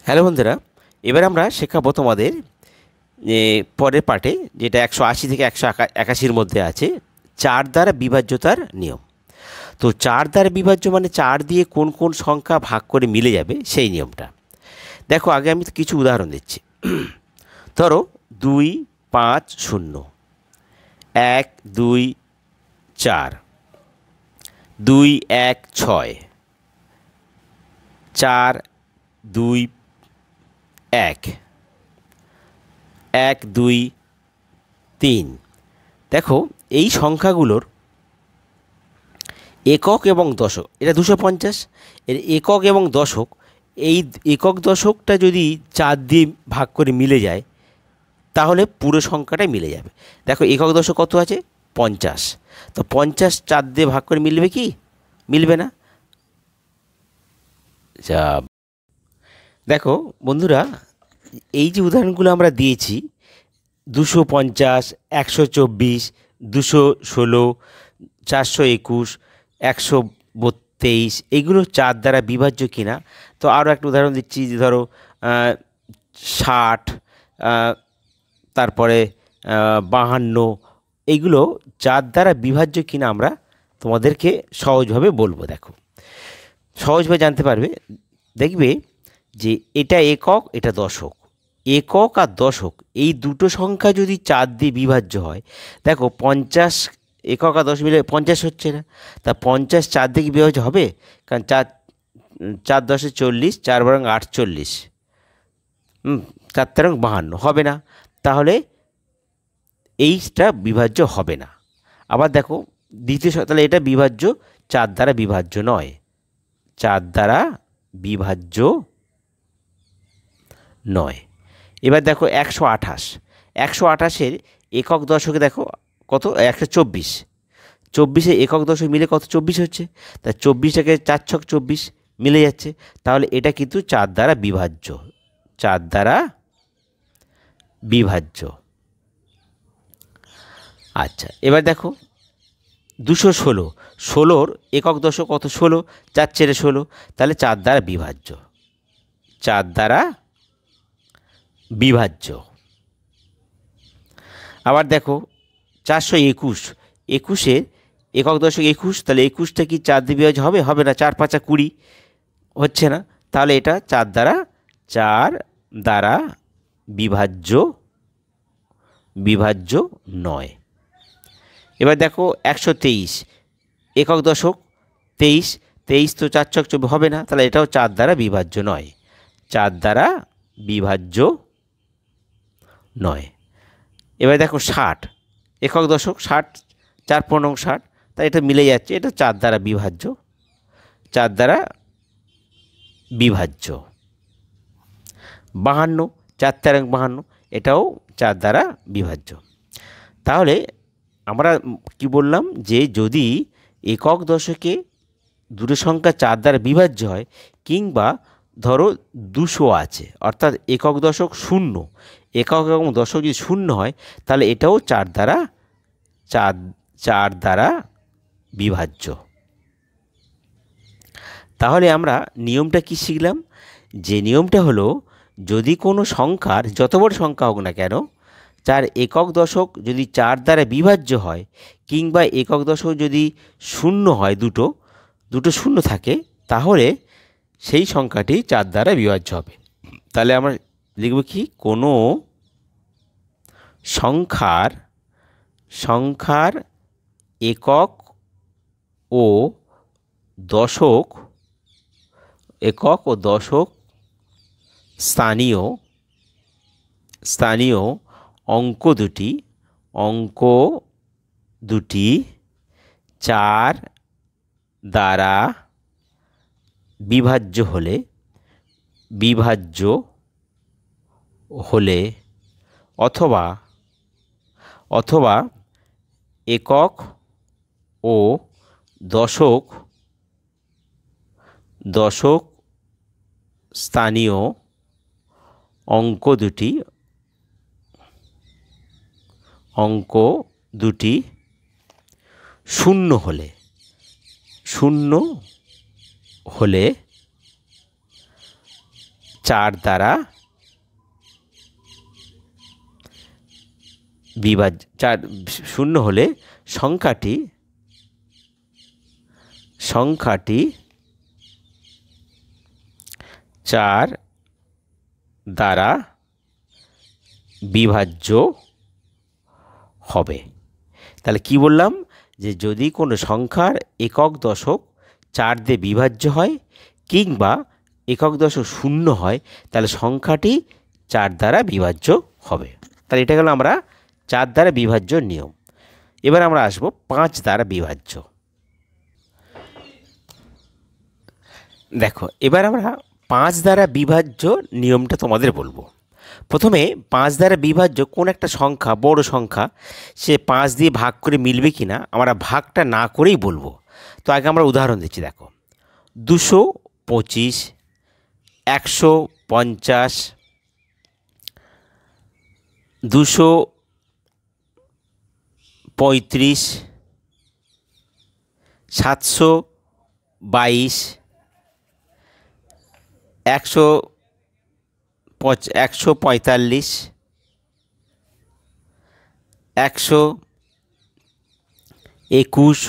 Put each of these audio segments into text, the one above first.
Hello বন্ধুরা, এবার আমরা শেখাবো তোমাদের পরের পার্টে, যেটা 180 থেকে 181-র মধ্যে আছে, চার দ্বারা বিভাজ্যতার নিয়ম। তো চার দ্বারা বিভাজ্য মানে চার দিয়ে কোন কোন সংখ্যা ভাগ করে মিলে যাবে সেই নিয়মটা। দেখো, আগে আমি কিছু উদাহরণ দিচ্ছি। ধরো 2, 5, 0, 1, 2, 4, 2, 1, 6, 4, 2, 1, 1, 2, 3। দেখো, এই সংখ্যাগুলোর একক এবং দশক, এটা 250। এর একক এবং দশক, এই একক দশকটা যদি 4 দিয়ে ভাগ করে মিলে যায় তাহলে পুরো সংখ্যাটাই মিলে যাবে। দেখো, একক দশক কত আছে? 50। তো 50 4 দিয়ে ভাগ করে মিলবে কি? মিলবে না। যা, দেখো বন্ধুরা, এই যে উদাহরণগুলো আমরা দিয়েছি, 250, 124, 216, 421, 132, এইগুলো চার দ্বারা বিভাজ্য কিনা। তো আরও একটা উদাহরণ দিচ্ছি, যে ধরো 60, তারপরে 52, এইগুলো চার দ্বারা বিভাজ্য কিনা আমরা তোমাদেরকে সহজভাবে বলবো। দেখো, সহজভাবে জানতে পারবে। দেখবে যে এটা একক, এটা দশক। একক আর দশক এই দুটো সংখ্যা যদি চার দিয়ে বিভাজ্য হয়, দেখো 50 একক আর 10 মিলে 50 হচ্ছে না। তা 50 চার দিয়ে কি বিভাজ্য হবে? কারণ 4 4 10 40, 4 বারং 48, 4 তেরং 52 হবে না। তাহলে এইটা বিভাজ্য হবে না। আবার দেখো দ্বিতীয় তাহলে এটা বিভাজ্য, চার দ্বারা বিভাজ্য নয়। চার দ্বারা বিভাজ্য নয়। এবার দেখো 128, 128-এর একক দশকে দেখো কত? 124। 24-এ একক দশক মিলে কত? 24 হচ্ছে। তা 24টাকে 4 ছক 24 মিলে যাচ্ছে। তাহলে এটা কিন্তু চার দ্বারা বিভাজ্য, চার দ্বারা বিভাজ্য। আচ্ছা, এবার দেখো 216, 16-র একক দশক কত? 16, 4 ছেড়ে 16, তাহলে চার দ্বারা বিভাজ্য, চার দ্বারা বিভাজ্য। আবার দেখো 421, 21-এর একক দশক 21, তাহলে 21টা কি চার দিয়ে বিভাজ্য হবে? হবে না। 4 5 20 হচ্ছে না। তাহলে এটা চার দ্বারা বিভাজ্য, বিভাজ্য নয়। এবার দেখো 123, একক দশক 23, 23 তো 4 ছক 24 হবে না। তাহলে এটাও চার দ্বারা বিভাজ্য নয়, চার দ্বারা বিভাজ্য নয়। এবার দেখো 60, একক দশক 60, 4 15 60, তাই এটা মিলে যাচ্ছে। এটা চার দ্বারা বিভাজ্য, চার দ্বারা বিভাজ্য। 52, 4 তেরং 52, এটাও চার দ্বারা বিভাজ্য। তাহলে আমরা কি বললাম, যে যদি একক দশকে দুটো সংখ্যা চার দ্বারা বিভাজ্য হয়, কিংবা ধরো 200 আছে, অর্থাৎ একক দশক 0, একক এবং দশক যদি 0 হয়, তাহলে এটাও চার দ্বারা বিভাজ্য। তাহলে আমরা নিয়মটা কি শিখলাম? যে নিয়মটা হলো, যদি কোনো সংখ্যার যত বড় সংখ্যা হোক না কেন, তার একক দশক যদি চার দ্বারা বিভাজ্য হয়, কিংবা একক দশক যদি 0 হয়, দুটো শূন্য থাকে, তাহলে সেই সংখ্যাটি চার দ্বারা বিভাজ্য হবে। তাহলে আমরা লিখব কি? কোনো সংখ্যার একক ও দশক, স্থানীয় অঙ্ক দুটি চার দ্বারা বিভাজ্য হলে অথবা একক ও দশক স্থানীয় অঙ্ক দুটি শূন্য হলে 4 দ্বারা বিভাজ্য, 4 শূন্য হলে সংখ্যাটি 4 দ্বারা বিভাজ্য হবে। তাহলে কি বললাম, যে যদি কোনো সংখ্যার একক দশক 4 দিয়ে বিভাজ্য হয় কিংবা একক দশক শূন্য হয়, তাহলে সংখ্যাটি 4 দ্বারা বিভাজ্য হবে। তাহলে এটা গেল আমরা 4 দ্বারা বিভাজ্য নিয়ম। এবার আমরা আসবো 5 দ্বারা বিভাজ্য। দেখো, এবার আমরা 5 দ্বারা বিভাজ্য নিয়মটা তোমাদের বলবো। প্রথমে 5 দ্বারা বিভাজ্য কোন একটা সংখ্যা, বড় সংখ্যা, সে 5 দিয়ে ভাগ করে মিলবে কি না আমরা ভাগটা না করেই বলবো। তো আগে আমরা উদাহরণ দিচ্ছি। দেখো, 225, 150, 235, 722, 145, 121,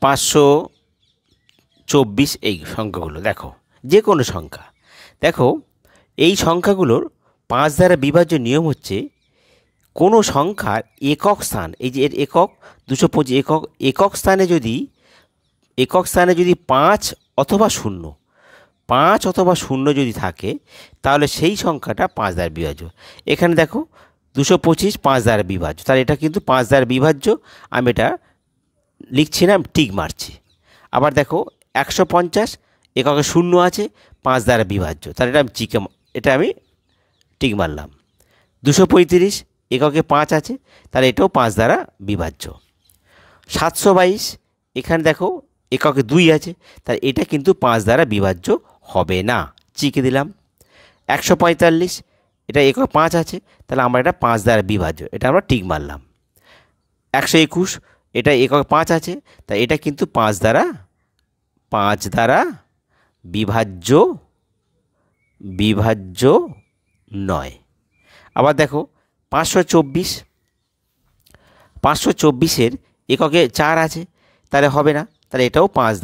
524, এই সংখ্যাগুলো। দেখো, যে কোনো সংখ্যা। দেখো, এই সংখ্যাগুলোর 5 দ্বারা বিভাজ্য নিয়ম হচ্ছে কোনো সংখ্যার একক স্থান, এই যে এর একক 225 একক স্থানে যদি 5 অথবা 0, 5 অথবা 0 যদি থাকে, তাহলে সেই সংখ্যাটা 5 দ্বারা বিভাজ্য। এখানে দেখো 225 5 দ্বারা বিভাজ্য, তাহলে এটা কিন্তু 5 দ্বারা বিভাজ্য। আমি এটা লিখছি না, টিক মারছি। আবার দেখো 150 এককে 0 আছে, 5 দ্বারা বিভাজ্য, তাহলে এটা আমি টিক মারলাম। 235 এককে 5 আছে, তাহলে এটাও 5 দ্বারা বিভাজ্য। 722 এখানে দেখো এককে 2 আছে, তাহলে এটা কিন্তু 5 দ্বারা বিভাজ্য হবে না, চিকে দিলাম। 145 এটা একক 5 আছে, তাহলে আমরা এটা 5 দ্বারা বিভাজ্য, এটা আমরা টিক মারলাম। 121 এটা একক 5 আছে, তাই এটা কিন্তু 5 দ্বারা বিভাজ্য নয়। আবার দেখো 524 এককে 4 আছে, তাহলে হবে না, তাহলে এটাও 5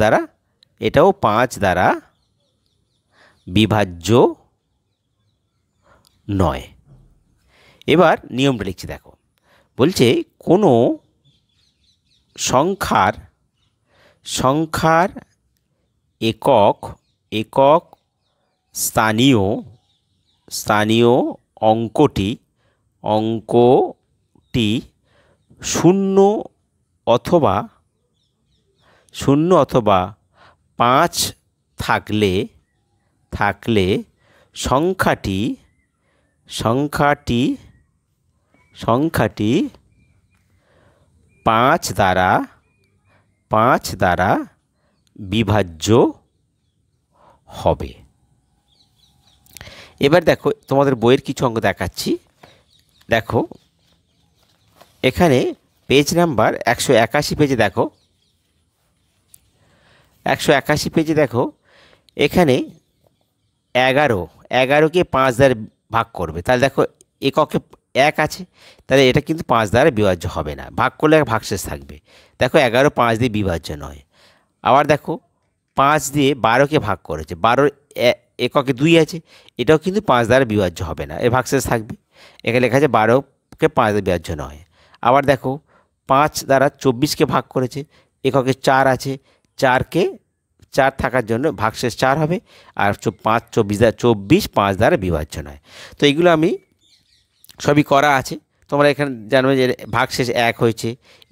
দ্বারা বিভাজ্য নয়। এবার নিয়মটা লিখছি। দেখো, বলছে কোনো সংখ্যার একক স্থানীয় অঙ্কটি 0 অথবা 5 থাকলে সংখ্যাটি 5 দ্বারা বিভাজ্য হবে। এবার দেখো, তোমাদের বইয়ের কিছু অঙ্ক দেখাচ্ছি। দেখো, এখানে পেজ নাম্বার 181 পেজে দেখো, 181 পেজে দেখো, এখানে 11কে 5 দ্বারা ভাগ করবে। তাহলে দেখো এককে 1 আছে, তাহলে এটা কিন্তু 5 দ্বারা বিভাজ্য হবে না, ভাগ করলে ভাগশেষ থাকবে। দেখো 11 5 দিয়ে বিভাজ্য নয়। আবার দেখো 5 দিয়ে 12কে ভাগ করেছে, 12 এককে 2 আছে, এটাও কিন্তু 5 দ্বারা বিভাজ্য হবে না, এর ভাগশেষ থাকবে। এখানে লেখা আছে 12কে 5 দ্বারা বিভাজ্য নয়। আবার দেখো 5 দ্বারা 24কে ভাগ করেছে, এককে 4 আছে, 4 থাকার জন্য ভাগশেষ 4 হবে, আর 24 5 দ্বারা বিভাজ্য নয়। তো এইগুলো আমি সবই করা আছে, তোমরা এখানে জানবে যে ভাগশেষ 1 হয়েছে,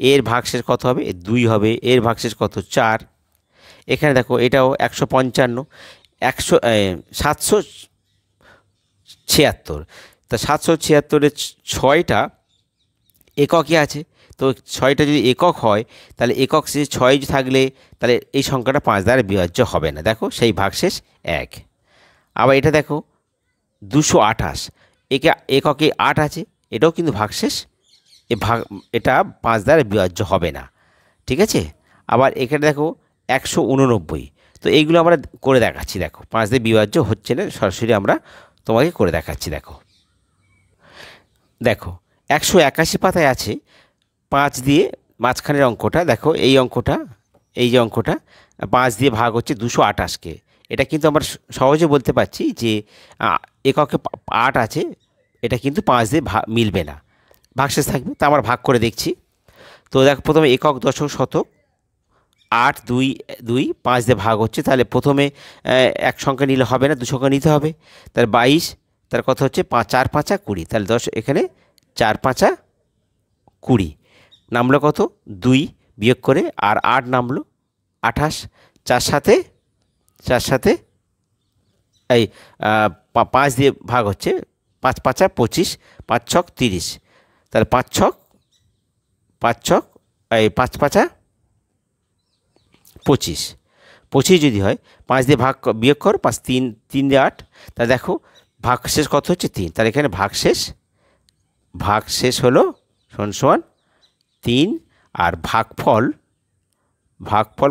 এর ভাগশেষ কত হবে, 2 হবে, এর ভাগশেষ কত 4। এখানে দেখো এটাও 155, 776, তা 776-এর 6টা এককে আছে, তো 6টা যদি একক হয়, তাহলে একক শেষে 6 থাকলে তাহলে এই সংখ্যাটা 5 দ্বারা বিভাজ্য হবে না। দেখো সেই ভাগশেষ 1। আবার এটা দেখো 228 এককে 8 আছে, এটাও কিন্তু ভাগশেষ এটা 5 দ্বারা বিভাজ্য হবে না, ঠিক আছে। আবার এখানে দেখো 189, তো এইগুলো আমরা করে দেখাচ্ছি। দেখো 5 দিয়ে বিভাজ্য হচ্ছে না, সরাসরি আমরা তোমাকে করে দেখাচ্ছি। দেখো দেখো 181 পাতায় আছে 5 দিয়ে মাঝখানের অঙ্কটা। দেখো এই অঙ্কটা, এই যে অঙ্কটা 5 দিয়ে ভাগ হচ্ছে 228কে। এটা কিন্তু আমরা সহজে বলতে পারছি যে এককে 8 আছে, এটা কিন্তু 5 দিয়ে মিলবে না, ভাগশেষ থাকবে। তা আমরা ভাগ করে দেখছি। তো দেখো প্রথমে একক, দশক, শতক 8 2 2 5 দিয়ে ভাগ হচ্ছে, তাহলে প্রথমে এক সংখ্যা নিলে হবে না, 2 সংখ্যা নিতে হবে। তার 22, তার কথা হচ্ছে 4 5 20, তাহলে 10 এখানে 4 5 20 নামলো কত 2 বিয়োগ করে, আর 8 নামলো 28, 4 সাথে এই 5 দিয়ে ভাগ হচ্ছে, 5 5 25, 5 6 30, তাহলে 5 6 এই 5 5 25, 25 যদি হয় 5 দিয়ে বিয়োগ কর, 5 3 3 দিয়ে 8, তাহলে দেখো ভাগশেষ কত হচ্ছে 3, তাহলে এখানে ভাগশেষ হলো সমান 3, আর ভাগফল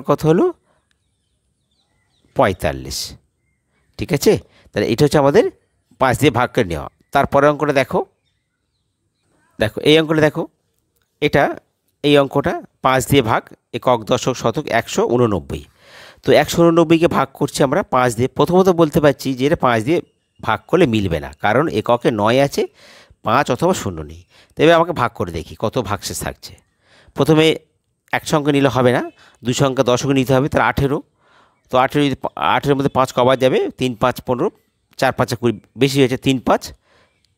কত হলো 45। ঠিক আছে, তাহলে এটা হচ্ছে আমাদের 5 দিয়ে ভাগ করে নেওয়া। তারপরে অঙ্কটা দেখো এই অঙ্কটা দেখো, এই অঙ্কটা 5 দিয়ে ভাগ, একক, দশক, শতক 189। তো 189কে ভাগ করছি আমরা 5 দিয়ে। প্রথমত বলতে পারছি যে এটা 5 দিয়ে ভাগ করলে মিলবে না, কারণ এককে 9 আছে, 5 অথবা 0 নেই। তবে আমাকে ভাগ করে দেখি কত ভাগশেষ থাকছে। প্রথমে এক সংখ্যা নিলে হবে না, 2 সংখ্যা দশকে নিতে হবে, তার 18। তো 18 যদি 8-এর মধ্যে 5 কবার যাবে, 3 5 15, 4 5 20, বেশি হয়েছে 3 5,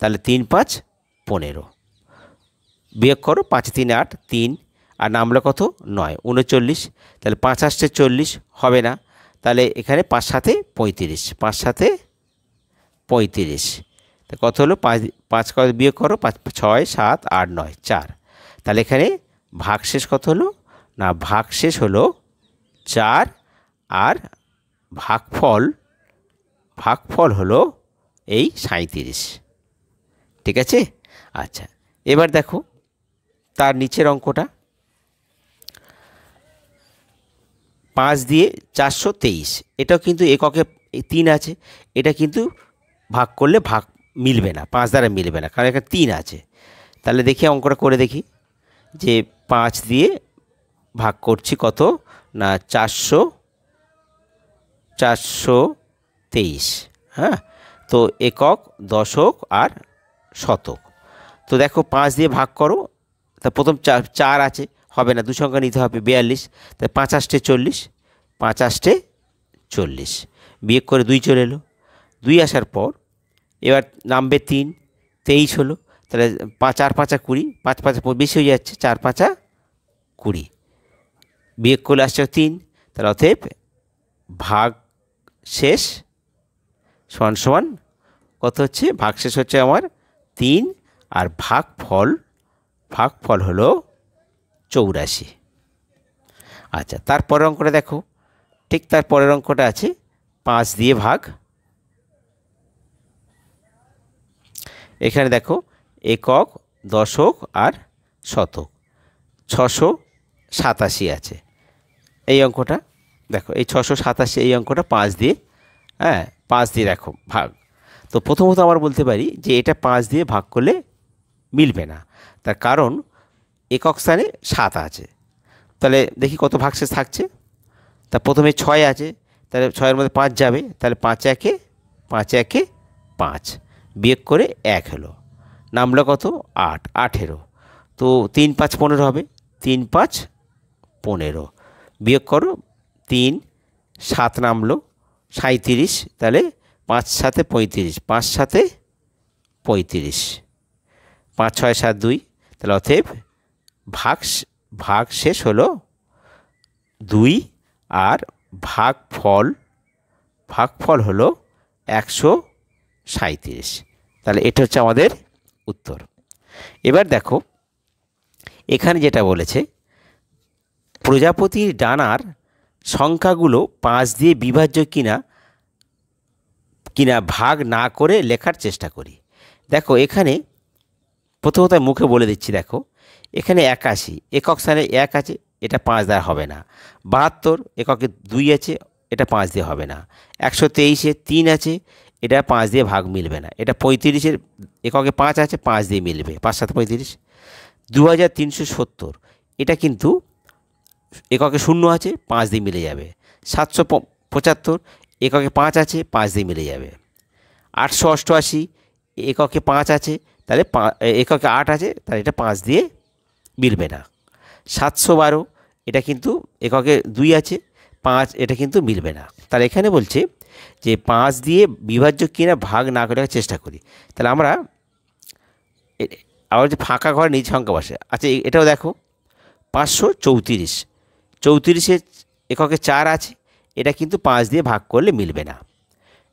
তাহলে 3 5 15 বিয়োগ করো, 5 3 8 3, আর নামলো কত 9 39, তাহলে 5 8 40 হবে না, তাহলে এখানে 5 7 35, 5 7 35, তা কত হলো 5 বিয়োগ করো, 5 6 7 8 9 4, তাহলে এখানে ভাগশেষ কত হলো না, ভাগশেষ হলো 4, আর ভাগফল হলো এই 37। ঠিক আছে, আচ্ছা এবার দেখো তার নিচের অঙ্কটা 5 দিয়ে 423, এটাও কিন্তু এককে 3 আছে, এটা কিন্তু ভাগ করলে মিলবে না, 5 দ্বারা মিলবে না, কারণ এখানে 3 আছে। তাহলে দেখি অঙ্কটা করে দেখি যে 5 দিয়ে ভাগ করছি কত না 423। হ্যাঁ, তো একক, দশক আর শতক। তো দেখো 5 দিয়ে ভাগ করো, তা প্রথম 4 আছে, হবে না, 2 সংখ্যা নিতে হবে, 42, তাই 5 8 40, 5 8 40 বিয়োগ করে 2 চলে এলো। 2 আসার পর এবার নামবে 3, 23 হলো, তাহলে 4 5 20, 5 5 বেশি হয়ে যাচ্ছে, 4 5 20 বিয়োগ করলে আসছে 3, তাহলে অতএব ভাগশেষ সমান কত হচ্ছে, ভাগশেষ হচ্ছে আমার 3, আর ভাগফল হলো 84। আচ্ছা তারপরের অঙ্কটা দেখো, ঠিক তারপরের অঙ্কটা আছে 5 দিয়ে ভাগ, এখানে দেখো একক, দশক আর শতক 687 আছে। এই অঙ্কটা দেখো, এই 687, এই অঙ্কটা 5 দিয়ে, 5 দিয়ে দেখো ভাগ। তো প্রথমত আমরা বলতে পারি যে এটা 5 দিয়ে ভাগ করলে মিলবে না, তার কারণ একক স্থানে 7 আছে। তাহলে দেখি কত ভাগশেষ থাকছে। তা প্রথমে 6 আছে, তাহলে 6-এর মধ্যে 5 যাবে, তাহলে 5 1 5 বিয়োগ করে 1 হলো, নামলো কত 8 18, তো 3 5 15 হবে, 3 5 15 বিয়োগ করো, 3 7 নামলো 37, তাহলে 5 7 35, 5 7 35, 5 6 7 2, তাহলে অতএব ভাগশেষ হলো 2, আর ভাগফল হলো 137। তাহলে এটা হচ্ছে আমাদের উত্তর। এবার দেখো এখানে যেটা বলেছে, প্রজাপতির ডানার সংখ্যাগুলো 5 দিয়ে বিভাজ্য কিনা ভাগ না করে লেখার চেষ্টা করি। দেখো এখানে প্রথমত মুখে বলে দিচ্ছি, দেখো এখানে 81, একক স্থানে 1 আছে, এটা 5 দ্বারা হবে না। 72, এককে 2 আছে, এটা 5 দিয়ে হবে না। 123-এ 3 আছে, এটা 5 দিয়ে ভাগ মিলবে না। এটা 35-এর এককে 5 আছে, 5 দিয়ে মিলবে, 5 7 35। 2370 এটা কিন্তু এককে 0 আছে, 5 দিয়ে মিলে যাবে। 775 এককে 5 আছে, 5 দিয়ে মিলে যাবে। 888 এককে 5 আছে, তাহলে এককে 8 আছে, তাহলে এটা 5 দিয়ে মিলবে না। 712 এটা কিন্তু এককে 2 আছে, 5 এটা কিন্তু মিলবে না। তাহলে এখানে বলছে যে 5 দিয়ে বিভাজ্য কিনা ভাগ না করে চেষ্টা করি। তাহলে আমরা আবার যে ফাঁকা ঘরে নিজ সংখ্যা বসে। আচ্ছা এটাও দেখো 534, 34-এর এককে 4 আছে, এটা কিন্তু 5 দিয়ে ভাগ করলে মিলবে না।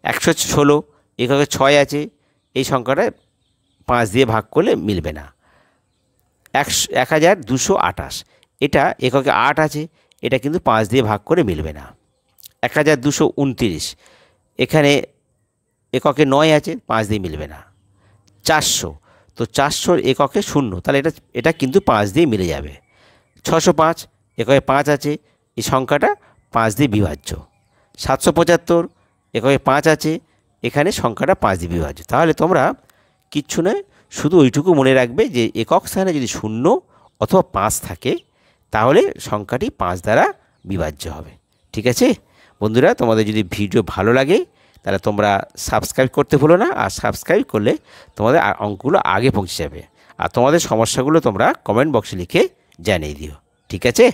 116 এককে 6 আছে, এই সংখ্যাটা 5 দিয়ে ভাগ করলে মিলবে না। 1228 এটা এককে 8 আছে, এটা কিন্তু 5 দিয়ে ভাগ করে মিলবে না। 1229 এখানে এককে 9 আছে, 5 দিয়ে মিলবে না। 400 তো 400-র এককে 0, তাহলে এটা কিন্তু 5 দিয়ে মিলে যাবে। 605 এককে 5 আছে, এই সংখ্যাটা 5 দিয়ে বিভাজ্য। 775 এককে 5 আছে, এখানে সংখ্যাটা 5 দিয়ে বিভাজ্য। তাহলে তোমরা কিচ্ছু নয়, শুধু ওইটুকু মনে রাখবে যে একক স্থানে যদি 0 অথবা 5 থাকে তাহলে সংখ্যাটি 5 দ্বারা বিভাজ্য হবে। ঠিক আছে বন্ধুরা, তোমাদের যদি ভিডিও ভালো লাগে তাহলে তোমরা সাবস্ক্রাইব করতে ভুলো না। আর সাবস্ক্রাইব করলে তোমাদের অঙ্কগুলো আগে পৌঁছে যাবে। আর তোমাদের সমস্যাগুলো তোমরা কমেন্ট বক্সে লিখে জানিয়ে দিও। ঠিক আছে।